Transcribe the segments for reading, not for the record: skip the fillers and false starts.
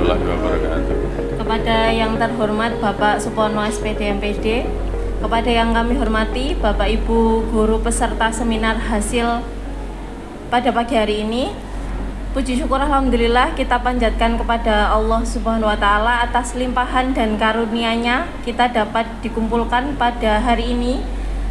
warahmatullahi wabarakatuh. Kepada yang terhormat Bapak Supono SPD MPD, kepada yang kami hormati Bapak Ibu guru peserta seminar hasil pada pagi hari ini, puji syukur alhamdulillah kita panjatkan kepada Allah Subhanahu wa taala atas limpahan dan karunia-Nya kita dapat dikumpulkan pada hari ini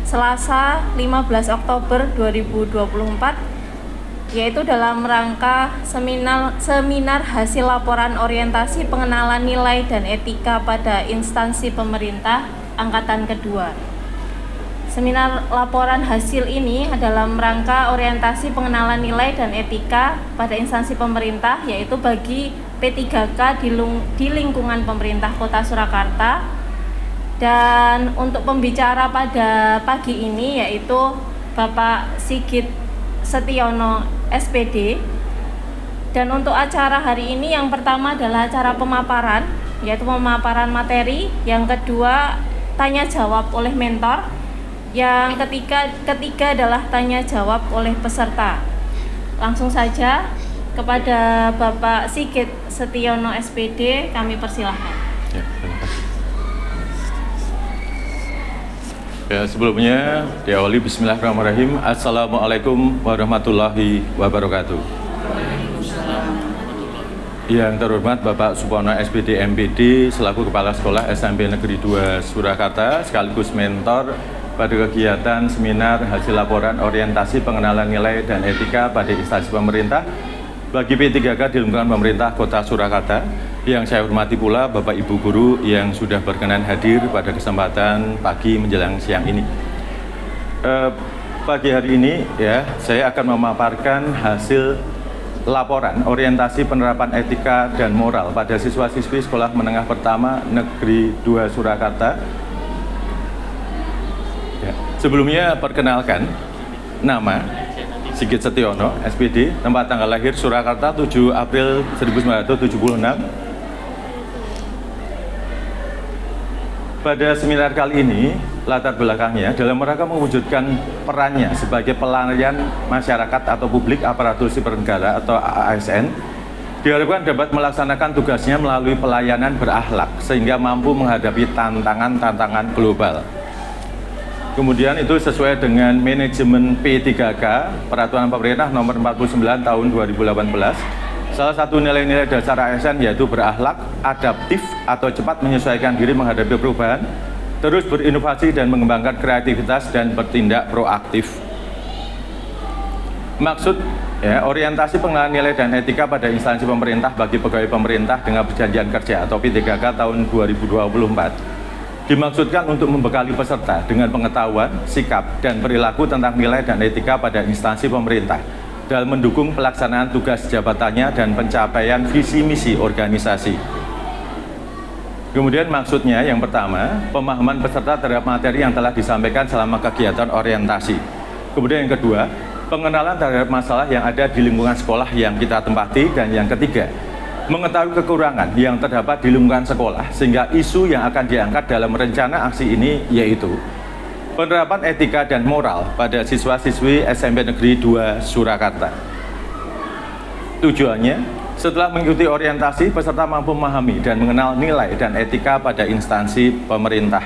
Selasa 15 Oktober 2024, yaitu dalam rangka seminar hasil laporan orientasi pengenalan nilai dan etika pada instansi pemerintah angkatan kedua. Seminar laporan hasil ini dalam rangka orientasi pengenalan nilai dan etika pada instansi pemerintah, yaitu bagi P3K di lingkungan pemerintah Kota Surakarta. Dan untuk pembicara pada pagi ini yaitu Bapak Sigit Setiono SPD. Dan untuk acara hari ini yang pertama adalah acara pemaparan, yaitu pemaparan materi. Yang kedua tanya jawab oleh mentor. Yang ketiga adalah tanya jawab oleh peserta. Langsung saja kepada Bapak Sigit Setiono SPD kami persilahkan. Ya, terima kasih. Ya, sebelumnya diawali bismillahirrahmanirrahim. Assalamualaikum warahmatullahi wabarakatuh. Yang terhormat Bapak Supono SPD MPD selaku Kepala Sekolah SMP Negeri 2 Surakarta sekaligus mentor pada kegiatan seminar hasil laporan orientasi pengenalan nilai dan etika pada instansi pemerintah bagi P3K di lingkungan pemerintah Kota Surakarta. Yang saya hormati pula Bapak Ibu guru yang sudah berkenan hadir pada kesempatan pagi menjelang siang ini. Pagi hari ini ya, saya akan memaparkan hasil laporan orientasi penerapan etika dan moral pada siswa-siswi Sekolah Menengah Pertama Negeri 2 Surakarta. Ya, sebelumnya perkenalkan, nama Sigit Setiono SPD, tempat tanggal lahir Surakarta 7 April 1976. Pada seminar kali ini, latar belakangnya dalam rangka mewujudkan perannya sebagai pelayan masyarakat atau publik aparatur sipil negara atau ASN, diharapkan dapat melaksanakan tugasnya melalui pelayanan berakhlak sehingga mampu menghadapi tantangan-tantangan global. Kemudian itu sesuai dengan manajemen P3K, Peraturan Pemerintah Nomor 49 Tahun 2018. Salah satu nilai-nilai dasar ASN yaitu berakhlak, adaptif atau cepat menyesuaikan diri menghadapi perubahan, terus berinovasi dan mengembangkan kreativitas dan bertindak proaktif. Maksud ya, orientasi pengenalan nilai dan etika pada instansi pemerintah bagi pegawai pemerintah dengan perjanjian kerja atau P3K tahun 2024 dimaksudkan untuk membekali peserta dengan pengetahuan, sikap, dan perilaku tentang nilai dan etika pada instansi pemerintah dalam mendukung pelaksanaan tugas jabatannya dan pencapaian visi misi organisasi. Kemudian maksudnya yang pertama, pemahaman peserta terhadap materi yang telah disampaikan selama kegiatan orientasi. Kemudian yang kedua, pengenalan terhadap masalah yang ada di lingkungan sekolah yang kita tempati. Dan yang ketiga, mengetahui kekurangan yang terdapat di lingkungan sekolah sehingga isu yang akan diangkat dalam rencana aksi ini yaitu penerapan etika dan moral pada siswa-siswi SMP Negeri 2 Surakarta. Tujuannya, setelah mengikuti orientasi, peserta mampu memahami dan mengenal nilai dan etika pada instansi pemerintah.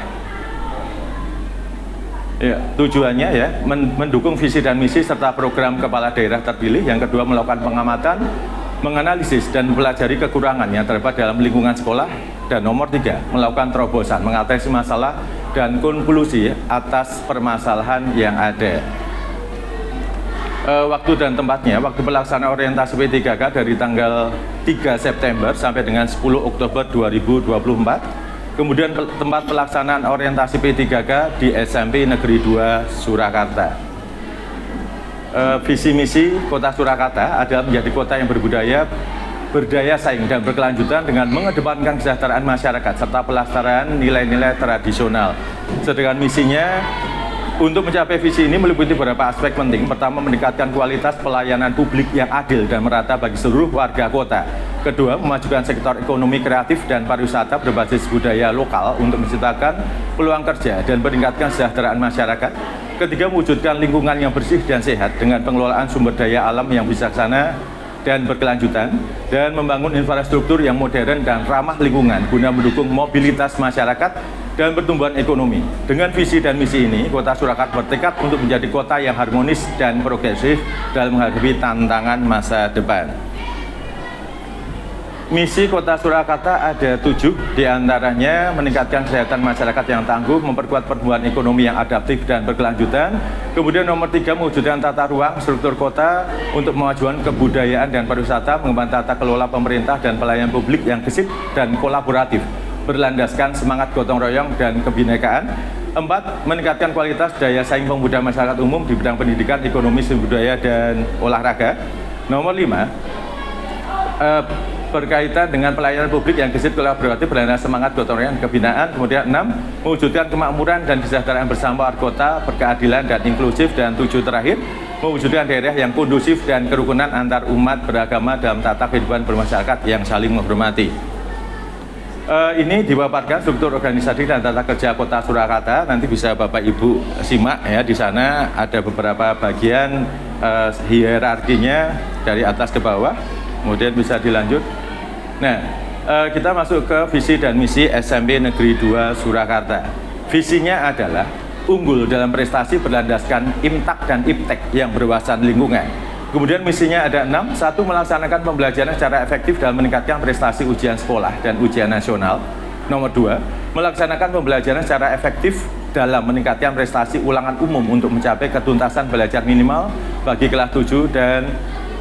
Ya, tujuannya ya, mendukung visi dan misi serta program kepala daerah terpilih. Yang kedua, melakukan pengamatan, menganalisis dan mempelajari kekurangan yang terdapat dalam lingkungan sekolah. Dan nomor 3, melakukan terobosan, mengatasi masalah dan konklusi atas permasalahan yang ada. Waktu dan tempatnya, waktu pelaksanaan orientasi P3K dari tanggal 3 September sampai dengan 10 Oktober 2024. Kemudian tempat pelaksanaan orientasi P3K di SMP Negeri 2 Surakarta. Visi misi Kota Surakarta adalah menjadi kota yang berbudaya, berdaya saing dan berkelanjutan dengan mengedepankan kesejahteraan masyarakat serta pelestarian nilai-nilai tradisional. Sedangkan misinya untuk mencapai visi ini meliputi beberapa aspek penting. Pertama, meningkatkan kualitas pelayanan publik yang adil dan merata bagi seluruh warga kota. Kedua, memajukan sektor ekonomi kreatif dan pariwisata berbasis budaya lokal untuk menciptakan peluang kerja dan meningkatkan kesejahteraan masyarakat. Ketiga, mewujudkan lingkungan yang bersih dan sehat dengan pengelolaan sumber daya alam yang bijaksana dan berkelanjutan, dan membangun infrastruktur yang modern dan ramah lingkungan guna mendukung mobilitas masyarakat dan pertumbuhan ekonomi. Dengan visi dan misi ini, Kota Surakarta bertekad untuk menjadi kota yang harmonis dan progresif dalam menghadapi tantangan masa depan. Misi Kota Surakarta ada 7, diantaranya meningkatkan kesehatan masyarakat yang tangguh, memperkuat pertumbuhan ekonomi yang adaptif dan berkelanjutan. Kemudian nomor 3, mewujudkan tata ruang struktur kota untuk kemajuan kebudayaan dan pariwisata, mengembangkan tata kelola pemerintah dan pelayanan publik yang gesit dan kolaboratif, berlandaskan semangat gotong royong dan kebinekaan. 4, meningkatkan kualitas daya saing pemuda masyarakat umum di bidang pendidikan, ekonomi, seni budaya, dan olahraga. Nomor 5, berkaitan dengan pelayanan publik yang gesit kolaboratif, berlandaskan semangat gotong royong kebinaan. Kemudian 6, mewujudkan kemakmuran dan kesejahteraan bersama warga kota, berkeadilan dan inklusif. Dan 7 terakhir, mewujudkan daerah yang kondusif dan kerukunan antar umat beragama dalam tata kehidupan bermasyarakat yang saling menghormati. Ini dipaparkan struktur organisasi dan tata kerja Kota Surakarta. Nanti bisa Bapak Ibu simak ya, di sana ada beberapa bagian hierarkinya dari atas ke bawah. Kemudian bisa dilanjut. Nah, kita masuk ke visi dan misi SMP Negeri 2 Surakarta. Visinya adalah unggul dalam prestasi berlandaskan IMTAK dan IPTEK yang berwawasan lingkungan. Kemudian misinya ada 6, 1, melaksanakan pembelajaran secara efektif dalam meningkatkan prestasi ujian sekolah dan ujian nasional. Nomor 2, melaksanakan pembelajaran secara efektif dalam meningkatkan prestasi ulangan umum untuk mencapai ketuntasan belajar minimal bagi kelas 7 dan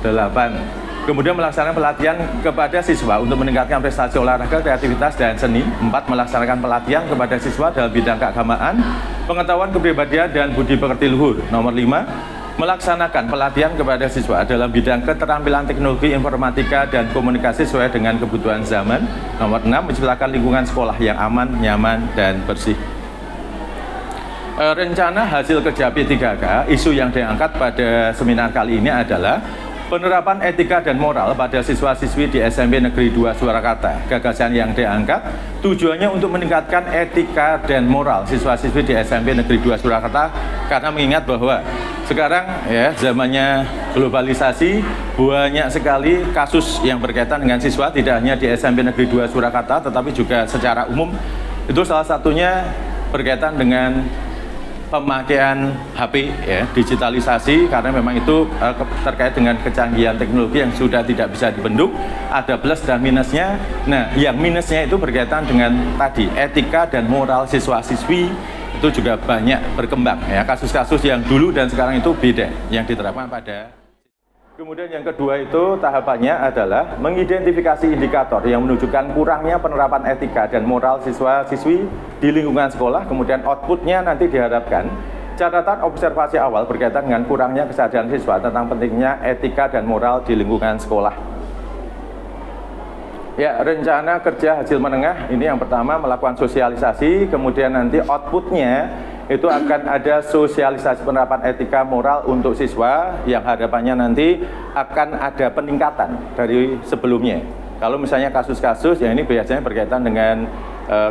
8. Kemudian melaksanakan pelatihan kepada siswa untuk meningkatkan prestasi olahraga, kreativitas, dan seni. 4, melaksanakan pelatihan kepada siswa dalam bidang keagamaan, pengetahuan kepribadian, dan budi pekerti luhur. Nomor 5, melaksanakan pelatihan kepada siswa dalam bidang keterampilan teknologi, informatika, dan komunikasi sesuai dengan kebutuhan zaman. Nomor 6, menciptakan lingkungan sekolah yang aman, nyaman, dan bersih. Rencana hasil kerja P3K, isu yang diangkat pada seminar kali ini adalah penerapan etika dan moral pada siswa-siswi di SMP Negeri 2 Surakarta. Gagasan yang diangkat tujuannya untuk meningkatkan etika dan moral siswa-siswi di SMP Negeri 2 Surakarta, karena mengingat bahwa sekarang ya zamannya globalisasi, banyak sekali kasus yang berkaitan dengan siswa, tidak hanya di SMP Negeri 2 Surakarta tetapi juga secara umum. Itu salah satunya berkaitan dengan pemakaian HP ya, digitalisasi, karena memang itu terkait dengan kecanggihan teknologi yang sudah tidak bisa dibendung, ada plus dan minusnya. Nah, yang minusnya itu berkaitan dengan tadi etika dan moral siswa-siswi, itu juga banyak berkembang ya, kasus-kasus yang dulu dan sekarang itu beda yang diterapkan pada. Kemudian yang kedua itu tahapannya adalah mengidentifikasi indikator yang menunjukkan kurangnya penerapan etika dan moral siswa-siswi di lingkungan sekolah. Kemudian outputnya nanti diharapkan catatan observasi awal berkaitan dengan kurangnya kesadaran siswa tentang pentingnya etika dan moral di lingkungan sekolah. Ya, rencana kerja hasil menengah ini yang pertama melakukan sosialisasi, kemudian nanti outputnya itu akan ada sosialisasi penerapan etika moral untuk siswa yang harapannya nanti akan ada peningkatan dari sebelumnya. Kalau misalnya kasus-kasus yang ini biasanya berkaitan dengan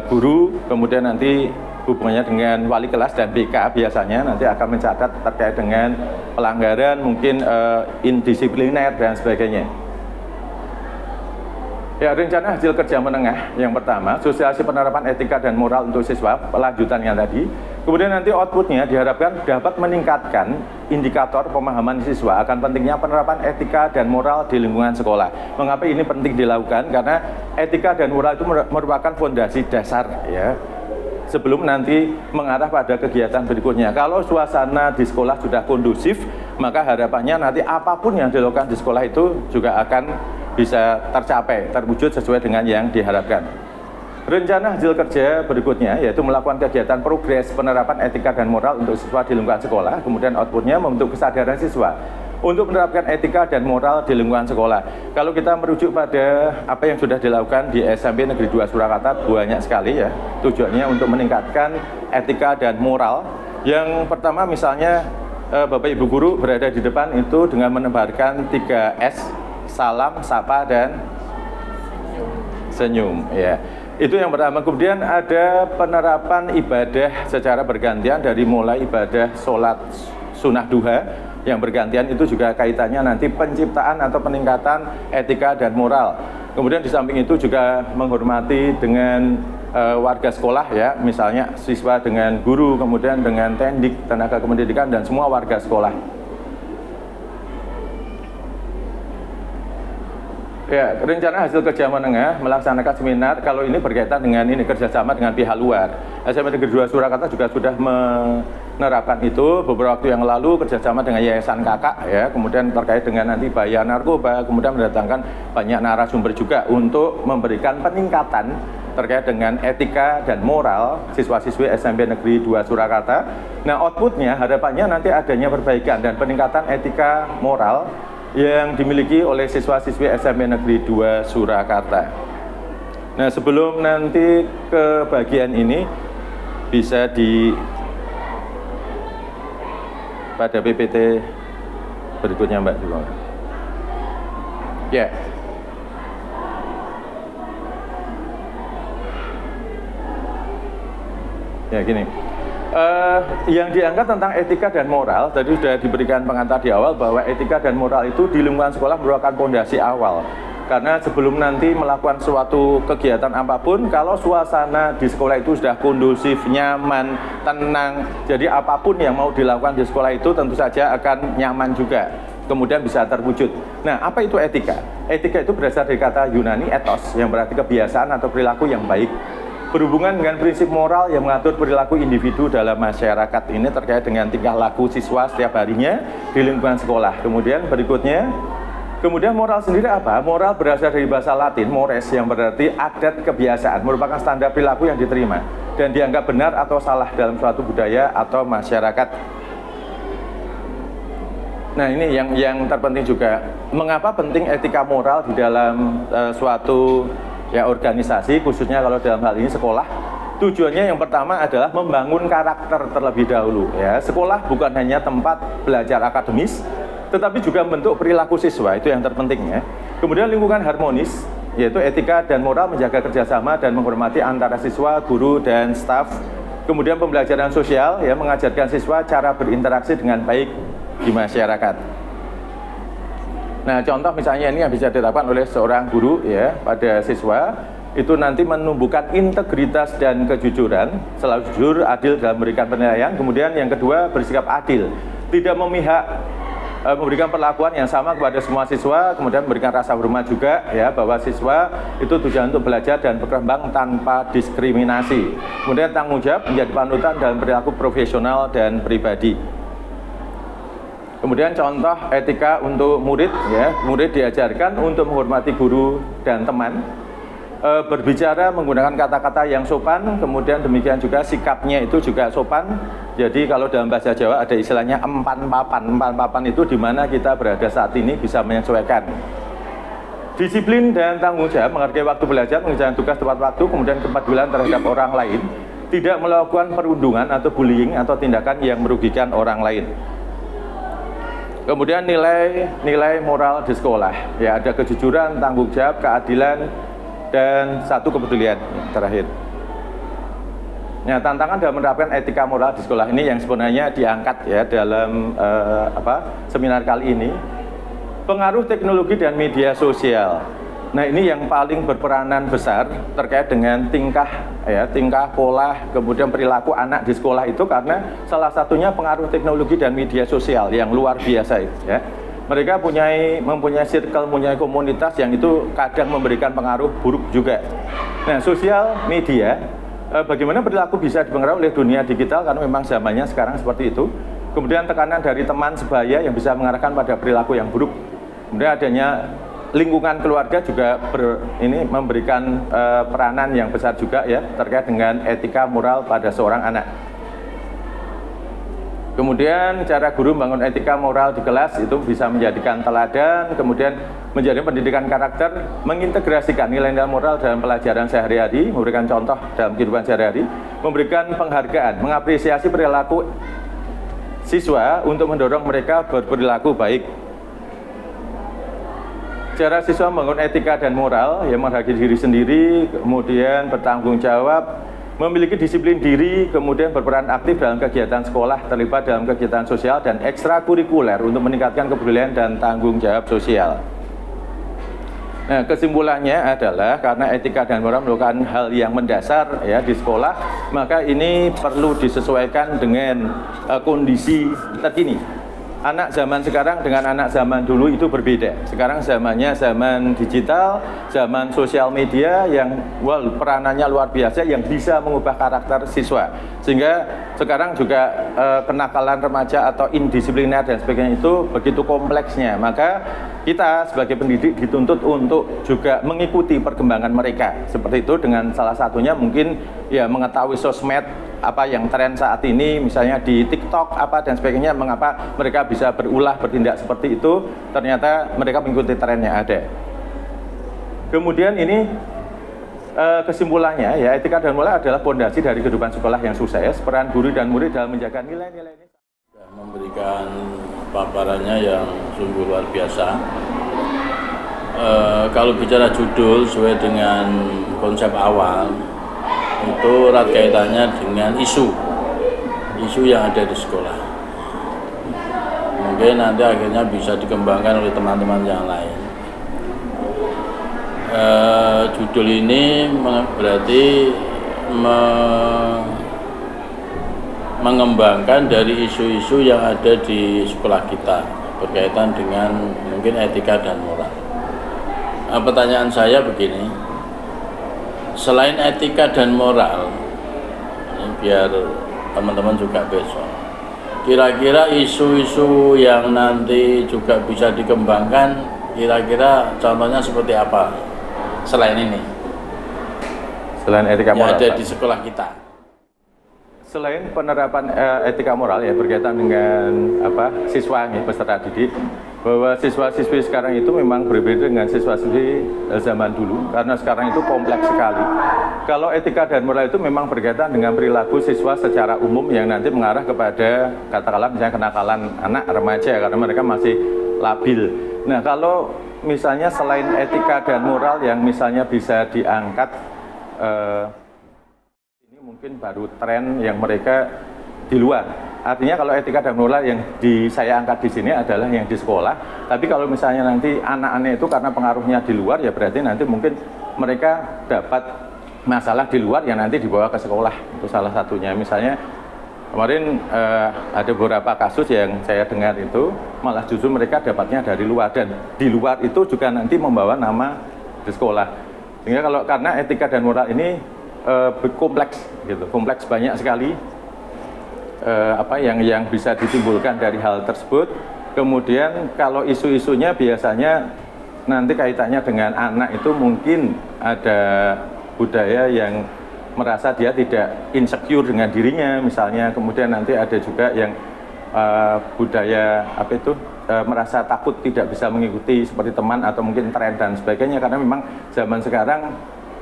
guru, kemudian nanti hubungannya dengan wali kelas dan BK biasanya nanti akan mencatat terkait dengan pelanggaran, mungkin indisipliner dan sebagainya. Ya, rencana hasil kerja menengah yang pertama, sosialisasi penerapan etika dan moral untuk siswa, pelanjutannya tadi. Kemudian nanti outputnya diharapkan dapat meningkatkan indikator pemahaman siswa akan pentingnya penerapan etika dan moral di lingkungan sekolah. Mengapa ini penting dilakukan? Karena etika dan moral itu merupakan fondasi dasar ya, sebelum nanti mengarah pada kegiatan berikutnya. Kalau suasana di sekolah sudah kondusif, maka harapannya nanti apapun yang dilakukan di sekolah itu juga akan bisa tercapai, terwujud sesuai dengan yang diharapkan. Rencana hasil kerja berikutnya yaitu melakukan kegiatan progres penerapan etika dan moral untuk siswa di lingkungan sekolah. Kemudian outputnya membentuk kesadaran siswa untuk menerapkan etika dan moral di lingkungan sekolah. Kalau kita merujuk pada apa yang sudah dilakukan di SMP Negeri 2 Surakarta, banyak sekali ya tujuannya untuk meningkatkan etika dan moral. Yang pertama misalnya Bapak Ibu Guru berada di depan itu dengan menebarkan 3S, salam, sapa, dan senyum ya. Itu yang pertama. Kemudian ada penerapan ibadah secara bergantian dari mulai ibadah sholat sunnah duha yang bergantian itu juga kaitannya nanti penciptaan atau peningkatan etika dan moral. Kemudian di samping itu juga menghormati dengan warga sekolah ya, misalnya siswa dengan guru, kemudian dengan tendik, tenaga kependidikan, dan semua warga sekolah. Ya, rencana hasil kerja menengah melaksanakan seminar, kalau ini berkaitan dengan ini kerjasama dengan pihak luar. SMA Negeri 2 Surakarta juga sudah menerapkan itu beberapa waktu yang lalu, kerjasama dengan Yayasan Kakak ya, kemudian terkait dengan nanti bahaya narkoba, kemudian mendatangkan banyak narasumber juga untuk memberikan peningkatan terkait dengan etika dan moral siswa-siswi SMP Negeri 2 Surakarta. Nah, outputnya harapannya nanti adanya perbaikan dan peningkatan etika moral yang dimiliki oleh siswa-siswi SMP Negeri 2 Surakarta. Nah, sebelum nanti ke bagian ini bisa pada PPT berikutnya Mbak Dulong. Ya. Ya gini. Yang diangkat tentang etika dan moral, tadi sudah diberikan pengantar di awal bahwa etika dan moral itu di lingkungan sekolah merupakan fondasi awal. Karena sebelum nanti melakukan suatu kegiatan apapun, kalau suasana di sekolah itu sudah kondusif, nyaman, tenang, jadi apapun yang mau dilakukan di sekolah itu tentu saja akan nyaman juga, kemudian bisa terwujud. Nah, apa itu etika? Etika itu berasal dari kata Yunani ethos, yang berarti kebiasaan atau perilaku yang baik, berhubungan dengan prinsip moral yang mengatur perilaku individu dalam masyarakat. Ini terkait dengan tingkah laku siswa setiap harinya di lingkungan sekolah. Kemudian berikutnya, moral sendiri apa? Moral berasal dari bahasa Latin mores, yang berarti adat kebiasaan, merupakan standar perilaku yang diterima dan dianggap benar atau salah dalam suatu budaya atau masyarakat. Nah, ini yang terpenting juga. Mengapa penting etika moral di dalam suatu organisasi, khususnya kalau dalam hal ini sekolah? Tujuannya yang pertama adalah membangun karakter terlebih dahulu ya. Sekolah bukan hanya tempat belajar akademis, tetapi juga membentuk perilaku siswa, itu yang terpenting ya. Kemudian lingkungan harmonis, yaitu etika dan moral menjaga kerjasama dan menghormati antara siswa, guru, dan staf. Kemudian pembelajaran sosial ya, mengajarkan siswa cara berinteraksi dengan baik di masyarakat. Nah, contoh misalnya ini yang bisa diterapkan oleh seorang guru ya pada siswa, itu nanti menumbuhkan integritas dan kejujuran, selalu jujur, adil dalam memberikan penilaian. Kemudian yang kedua, bersikap adil, tidak memihak, memberikan perlakuan yang sama kepada semua siswa, kemudian memberikan rasa hormat juga ya, bahwa siswa itu tujuan untuk belajar dan berkembang tanpa diskriminasi. Kemudian tanggung jawab, menjadi panutan dalam perilaku profesional dan pribadi. Kemudian contoh etika untuk murid ya, murid diajarkan untuk menghormati guru dan teman, berbicara menggunakan kata-kata yang sopan, kemudian demikian juga sikapnya itu juga sopan. Jadi kalau dalam bahasa Jawa ada istilahnya empan papan itu di mana kita berada saat ini bisa menyesuaikan. Disiplin dan tanggung jawab, menghargai waktu belajar, mengerjakan tugas tepat waktu, kemudian kepedulian terhadap orang lain, tidak melakukan perundungan atau bullying atau tindakan yang merugikan orang lain. Kemudian nilai moral di sekolah, ya ada kejujuran, tanggung jawab, keadilan, dan satu kepedulian terakhir. Nah, tantangan dalam menerapkan etika moral di sekolah ini yang sebenarnya diangkat ya dalam seminar kali ini, pengaruh teknologi dan media sosial. Nah, ini yang paling berperanan besar terkait dengan tingkah pola, kemudian perilaku anak di sekolah itu, karena salah satunya pengaruh teknologi dan media sosial yang luar biasa ya. Mereka mempunyai circle, mempunyai komunitas yang itu kadang memberikan pengaruh buruk juga. Nah, sosial media, bagaimana perilaku bisa dipengaruhi oleh dunia digital, karena memang zamannya sekarang seperti itu. Kemudian tekanan dari teman sebaya yang bisa mengarahkan pada perilaku yang buruk. Kemudian adanya lingkungan keluarga juga memberikan peranan yang besar juga ya terkait dengan etika moral pada seorang anak. Kemudian cara guru membangun etika moral di kelas itu bisa menjadikan teladan, kemudian menjadi pendidikan karakter, mengintegrasikan nilai-nilai moral dalam pelajaran sehari-hari, memberikan contoh dalam kehidupan sehari-hari, memberikan penghargaan, mengapresiasi perilaku siswa untuk mendorong mereka berperilaku baik. Cara siswa membangun etika dan moral, yang menghargai diri sendiri, kemudian bertanggung jawab, memiliki disiplin diri, kemudian berperan aktif dalam kegiatan sekolah, terlibat dalam kegiatan sosial dan ekstrakurikuler untuk meningkatkan kepedulian dan tanggung jawab sosial. Nah, kesimpulannya adalah karena etika dan moral merupakan hal yang mendasar ya di sekolah, maka ini perlu disesuaikan dengan kondisi terkini. Anak zaman sekarang dengan anak zaman dulu itu berbeda. Sekarang zamannya zaman digital, zaman sosial media yang peranannya luar biasa yang bisa mengubah karakter siswa. Sehingga sekarang juga kenakalan remaja atau indisipliner dan sebagainya itu begitu kompleksnya. Maka kita sebagai pendidik dituntut untuk juga mengikuti perkembangan mereka. Seperti itu dengan salah satunya mungkin ya mengetahui sosmed apa yang tren saat ini, misalnya di TikTok apa dan sebagainya, mengapa mereka bisa berulah bertindak seperti itu, ternyata mereka mengikuti tren yang ada. Kemudian ini kesimpulannya ya, etika dan moral adalah pondasi dari kehidupan sekolah yang sukses. Peran guru dan murid dalam menjaga nilai-nilai ini memberikan paparannya yang sungguh luar biasa. Kalau bicara judul sesuai dengan konsep awal, itu erat kaitannya dengan isu yang ada di sekolah. Mungkin nanti akhirnya bisa dikembangkan oleh teman-teman yang lain. Judul ini berarti mengembangkan dari isu-isu yang ada di sekolah kita berkaitan dengan mungkin etika dan moral. Pertanyaan saya begini, selain etika dan moral, ini biar teman-teman juga besok, kira-kira isu-isu yang nanti juga bisa dikembangkan, kira-kira contohnya seperti apa selain ini? Selain etika moral yang ada di sekolah kita. Selain penerapan etika moral ya berkaitan dengan siswa peserta didik, bahwa siswa-siswi sekarang itu memang berbeda dengan siswa-siswi zaman dulu karena sekarang itu kompleks sekali. Kalau etika dan moral itu memang berkaitan dengan perilaku siswa secara umum yang nanti mengarah kepada katakanlah misalnya kenakalan anak remaja karena mereka masih labil. Nah, kalau misalnya selain etika dan moral yang misalnya bisa diangkat mungkin baru tren yang mereka di luar. Artinya kalau etika dan moral yang saya angkat di sini adalah yang di sekolah. Tapi kalau misalnya nanti anak-anak itu karena pengaruhnya di luar, ya berarti nanti mungkin mereka dapat masalah di luar yang nanti dibawa ke sekolah. Itu salah satunya. Misalnya kemarin ada beberapa kasus yang saya dengar itu malah justru mereka dapatnya dari luar, dan di luar itu juga nanti membawa nama di sekolah. Sehingga karena etika dan moral ini kompleks gitu, kompleks banyak sekali yang bisa ditimbulkan dari hal tersebut. Kemudian kalau isu-isunya biasanya nanti kaitannya dengan anak itu mungkin ada budaya yang merasa dia tidak insecure dengan dirinya misalnya, kemudian nanti ada juga yang budaya merasa takut tidak bisa mengikuti seperti teman atau mungkin tren dan sebagainya, karena memang zaman sekarang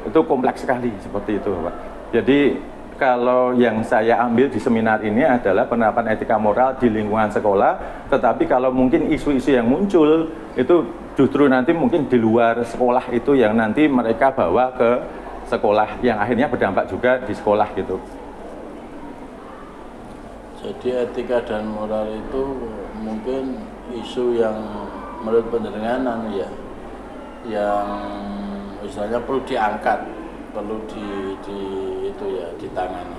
itu kompleks sekali seperti itu, Pak. Jadi kalau yang saya ambil di seminar ini adalah penerapan etika moral di lingkungan sekolah, tetapi kalau mungkin isu-isu yang muncul itu justru nanti mungkin di luar sekolah itu yang nanti mereka bawa ke sekolah yang akhirnya berdampak juga di sekolah gitu. Jadi etika dan moral itu mungkin isu yang menurut pendengaran yang misalnya perlu diangkat, perlu ditangani.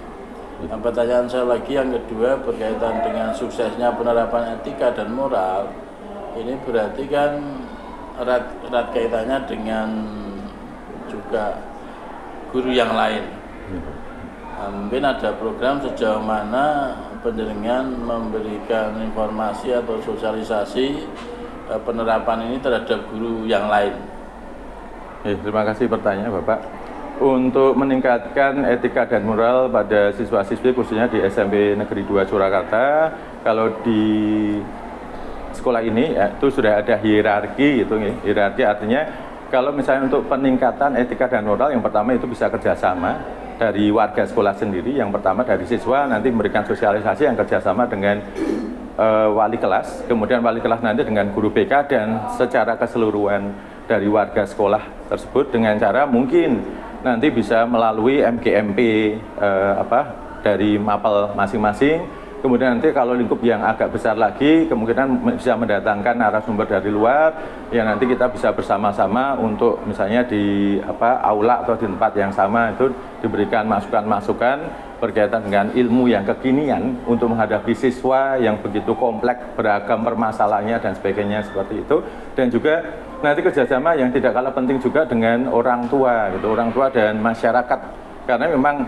Nah, pertanyaan saya lagi yang kedua berkaitan dengan suksesnya penerapan etika dan moral, ini berarti kan erat kaitannya dengan juga guru yang lain. Nah, mungkin ada program sejauh mana penjaringan memberikan informasi atau sosialisasi penerapan ini terhadap guru yang lain. Terima kasih pertanyaan Bapak. Untuk meningkatkan etika dan moral pada siswa-siswi khususnya di SMP Negeri 2 Surakarta, kalau di sekolah ini itu sudah ada hierarki gitu. Hierarki artinya kalau misalnya untuk peningkatan etika dan moral, yang pertama itu bisa kerjasama dari warga sekolah sendiri. Yang pertama dari siswa nanti memberikan sosialisasi yang kerjasama dengan wali kelas, kemudian wali kelas nanti dengan guru BK dan secara keseluruhan dari warga sekolah tersebut dengan cara mungkin nanti bisa melalui MGMP dari mapel masing-masing. Kemudian nanti kalau lingkup yang agak besar lagi, kemungkinan bisa mendatangkan narasumber dari luar, yang nanti kita bisa bersama-sama untuk misalnya di aula atau di tempat yang sama itu diberikan masukan-masukan berkaitan dengan ilmu yang kekinian untuk menghadapi siswa yang begitu kompleks, beragam permasalahannya dan sebagainya seperti itu. Dan juga nanti kerjasama yang tidak kalah penting juga dengan orang tua, gitu, orang tua dan masyarakat, karena memang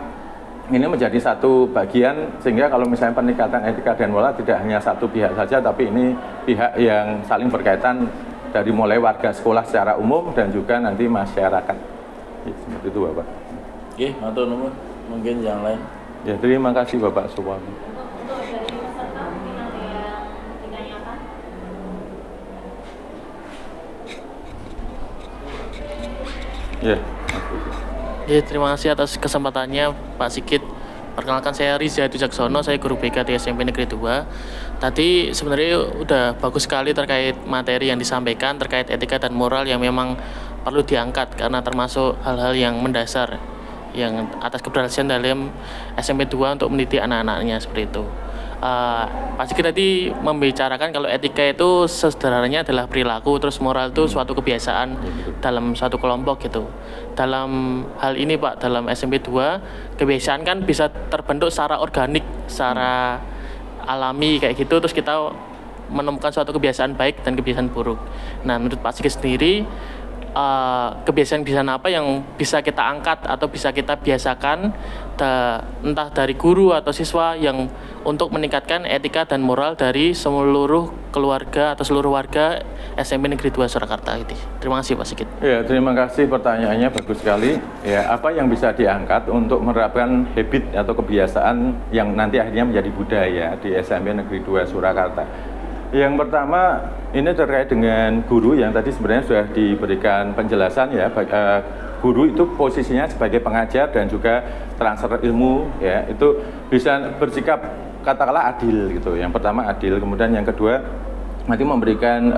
ini menjadi satu bagian sehingga kalau misalnya peningkatan etika dan moral tidak hanya satu pihak saja, tapi ini pihak yang saling berkaitan dari mulai warga sekolah secara umum dan juga nanti masyarakat. Ya, seperti itu Bapak. Oke, matur nuwun. Mungkin yang lain. Ya, terima kasih Bapak Supono. Untuk dari peserta mungkin ada yang ditanyakan. Ya. Ya, terima kasih atas kesempatannya Pak Sigit. Perkenalkan, saya Riza Dujaksono, saya guru BK di SMP Negeri 2. Tadi sebenarnya udah bagus sekali terkait materi yang disampaikan terkait etika dan moral yang memang perlu diangkat karena termasuk hal-hal yang mendasar yang atas keberhasilan dalam SMP 2 untuk mendidik anak-anaknya seperti itu. Pak Sigit tadi membicarakan kalau etika itu sederhananya adalah perilaku, terus moral itu suatu kebiasaan dalam suatu kelompok gitu. Dalam hal ini Pak, dalam SMP 2 kebiasaan kan bisa terbentuk secara organik, secara alami kayak gitu, terus kita menemukan suatu kebiasaan baik dan kebiasaan buruk. Nah, menurut Pak Sigit sendiri, kebiasaan-kebiasaan apa yang bisa kita angkat atau bisa kita biasakan entah dari guru atau siswa yang untuk meningkatkan etika dan moral dari seluruh keluarga atau seluruh warga SMP Negeri 2 Surakarta ini. Terima kasih Pak Sigit. Ya, terima kasih pertanyaannya, bagus sekali. Ya, apa yang bisa diangkat untuk menerapkan habit atau kebiasaan yang nanti akhirnya menjadi budaya di SMP Negeri 2 Surakarta? Yang pertama, ini terkait dengan guru yang tadi sebenarnya sudah diberikan penjelasan ya. Guru itu posisinya sebagai pengajar dan juga transfer ilmu ya, itu bisa bersikap katakanlah adil gitu. Yang pertama adil, kemudian yang kedua nanti memberikan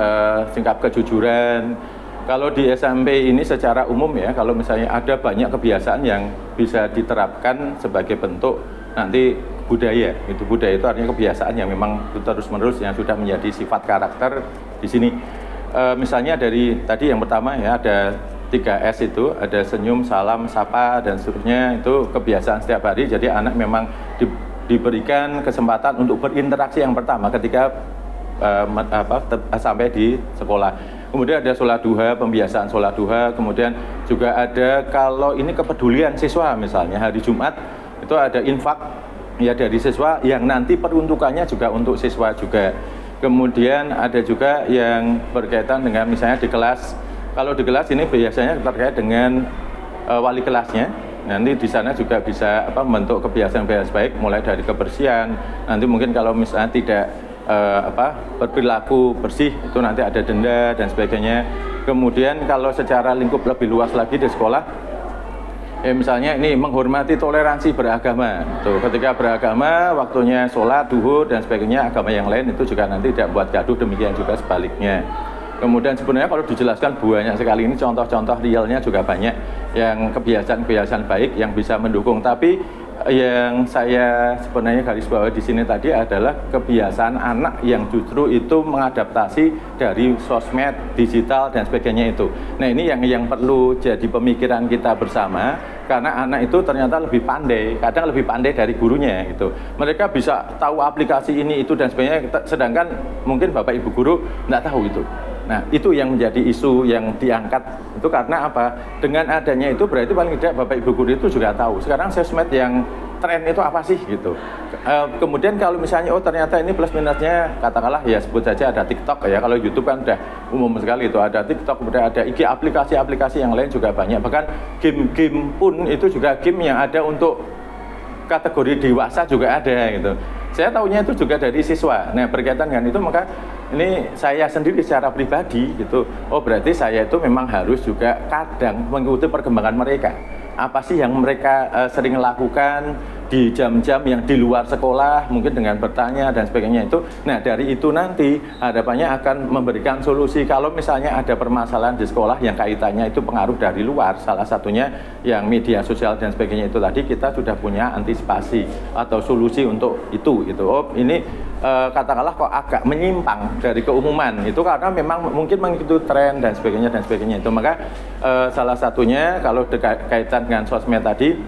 sikap kejujuran. Kalau di SMP ini secara umum ya, kalau misalnya ada banyak kebiasaan yang bisa diterapkan sebagai bentuk nanti budaya, itu budaya itu artinya kebiasaan yang memang terus-menerus yang sudah menjadi sifat karakter di sini. Misalnya dari tadi yang pertama ya, ada 3S itu, ada senyum, salam, sapa dan seterusnya, itu kebiasaan setiap hari. Jadi anak memang diberikan kesempatan untuk berinteraksi yang pertama ketika sampai di sekolah. Kemudian ada sholat duha, pembiasaan sholat duha. Kemudian juga ada kalau ini kepedulian siswa, misalnya hari Jumat itu ada infak ya dari siswa yang nanti peruntukannya juga untuk siswa juga. Kemudian ada juga yang berkaitan dengan misalnya di kelas. Kalau di kelas ini biasanya terkait dengan wali kelasnya. Nanti di sana juga bisa membentuk kebiasaan-kebiasaan baik, mulai dari kebersihan. Nanti mungkin kalau misalnya tidak berperilaku bersih, itu nanti ada denda dan sebagainya. Kemudian kalau secara lingkup lebih luas lagi di sekolah, misalnya ini menghormati toleransi beragama. Tuh, ketika beragama, waktunya sholat, duhur dan sebagainya, agama yang lain itu juga nanti tidak buat gaduh, demikian juga sebaliknya. Kemudian sebenarnya kalau dijelaskan banyak sekali, ini contoh-contoh realnya juga banyak yang kebiasaan-kebiasaan baik yang bisa mendukung. Tapi yang saya sebenarnya garis bawahi di sini tadi adalah kebiasaan anak yang justru itu mengadaptasi dari sosmed, digital dan sebagainya itu. Nah, ini yang perlu jadi pemikiran kita bersama, karena anak itu ternyata lebih pandai, kadang lebih pandai dari gurunya gitu. Mereka bisa tahu aplikasi ini itu dan sebagainya, sedangkan mungkin Bapak Ibu guru nggak tahu itu. Nah, itu yang menjadi isu yang diangkat. Itu karena apa? Dengan adanya itu berarti paling tidak Bapak Ibu guru itu juga tahu sekarang sosmed yang tren itu apa sih gitu. Kemudian kalau misalnya ternyata ini plus minusnya, katakanlah ya sebut saja ada TikTok ya. Kalau YouTube kan udah umum sekali itu, ada TikTok, kemudian ada IG, aplikasi-aplikasi yang lain juga banyak. Bahkan game-game pun itu juga game yang ada untuk kategori dewasa juga ada gitu. Saya tahunya itu juga dari siswa. Nah, berkaitan dengan itu maka ini saya sendiri secara pribadi gitu. Oh, berarti saya itu memang harus juga kadang mengikuti perkembangan mereka. Apa sih yang mereka sering lakukan, di jam-jam yang di luar sekolah, mungkin dengan bertanya dan sebagainya itu. Nah, dari itu nanti harapannya akan memberikan solusi kalau misalnya ada permasalahan di sekolah yang kaitannya itu pengaruh dari luar, salah satunya yang media sosial dan sebagainya itu tadi, kita sudah punya antisipasi atau solusi untuk itu gitu. Oh, ini katakanlah kok agak menyimpang dari keumuman itu karena memang mungkin mengikuti tren dan sebagainya itu. Maka salah satunya kalau kaitan dengan sosmed tadi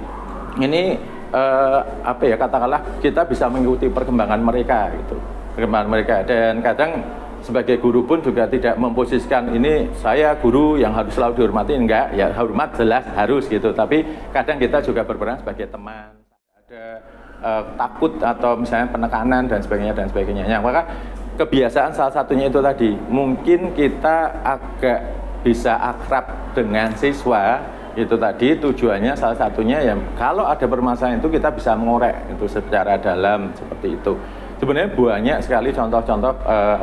ini apa ya, katakanlah kita bisa mengikuti perkembangan mereka gitu, dan kadang sebagai guru pun juga tidak memposisikan ini saya guru yang harus selalu dihormati, enggak, ya hormat jelas harus gitu, tapi kadang kita juga berperan sebagai teman, ada takut atau misalnya penekanan dan sebagainya. Yang maka kebiasaan salah satunya itu tadi, mungkin kita agak bisa akrab dengan siswa itu tadi, tujuannya salah satunya ya kalau ada permasalahan itu kita bisa mengorek itu secara dalam seperti itu. Sebenarnya banyak sekali contoh-contoh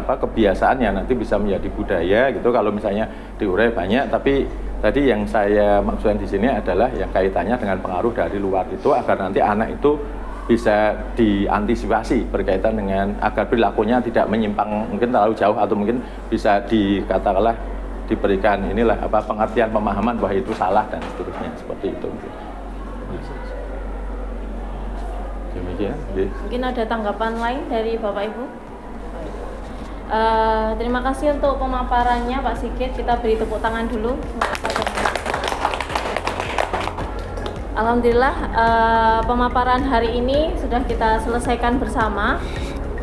kebiasaan yang nanti bisa menjadi budaya gitu kalau misalnya diurai banyak, tapi tadi yang saya maksudkan di sini adalah yang kaitannya dengan pengaruh dari luar itu agar nanti anak itu bisa diantisipasi berkaitan dengan agar perilakunya tidak menyimpang mungkin terlalu jauh atau mungkin bisa dikatakanlah diberikan inilah pengertian pemahaman bahwa itu salah dan seterusnya seperti itu. Demikian. Mungkin ada tanggapan lain dari Bapak Ibu? Terima kasih untuk pemaparannya Pak Sigit. Kita beri tepuk tangan dulu. Alhamdulillah pemaparan hari ini sudah kita selesaikan bersama.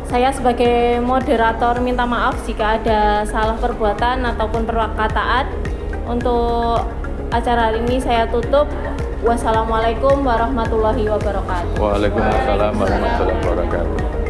Saya sebagai moderator minta maaf jika ada salah perbuatan ataupun perkataan. Untuk acara hari ini saya tutup. Wassalamualaikum warahmatullahi wabarakatuh. Waalaikumsalam warahmatullahi wabarakatuh.